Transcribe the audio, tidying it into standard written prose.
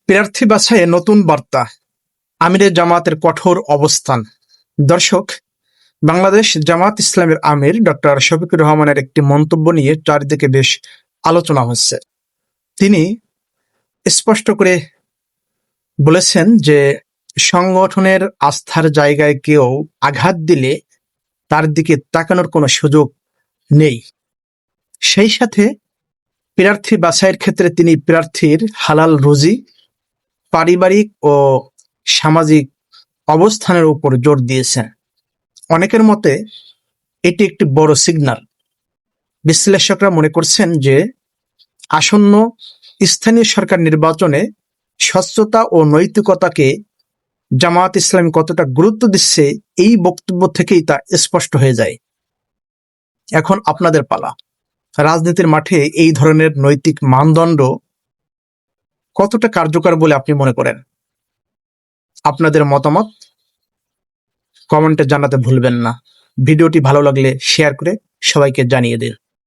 প্রার্থী বাছাইয়ে নতুন বার্তা, আমিরে জামায়াতের কঠোর অবস্থান। দর্শক, বাংলাদেশ জামায়াত ইসলামের আমির ডক্টর শফিকুর রহমানের একটি মন্তব্য নিয়ে চারিদিকে বেশ আলোচনা হচ্ছে। তিনি স্পষ্ট করে বলেছেন যে সংগঠনের আস্থার জায়গায় কেউ আঘাত দিলে তার দিকে তাকানোর কোনো সুযোগ নেই। সেই সাথে প্রার্থী বাছাইয়ের ক্ষেত্রে তিনি প্রার্থীর হালাল রুজি, পারিবারিক ও সামাজিক অবস্থানের উপর জোর দিয়েছেন। অনেকের মতে এটি একটি বড় সিগন্যাল। বিশ্লেষকরা মনে করছেন যে আসন্ন স্থানীয় সরকার নির্বাচনে স্বচ্ছতা ও নৈতিকতাকে জামায়াত ইসলামী কতটা গুরুত্ব দিচ্ছে এই বক্তব্য থেকেই তা স্পষ্ট হয়ে যায়। এখন আপনাদের পালা। রাজনীতির মাঠে এই ধরনের নৈতিক মানদণ্ড কতটা কার্যকর বলে আপনি মনে করেন? আপনাদের মতামত কমেন্টে জানাতে ভুলবেন না। ভিডিওটি ভালো লাগলে শেয়ার করে সবাইকে জানিয়ে দিন।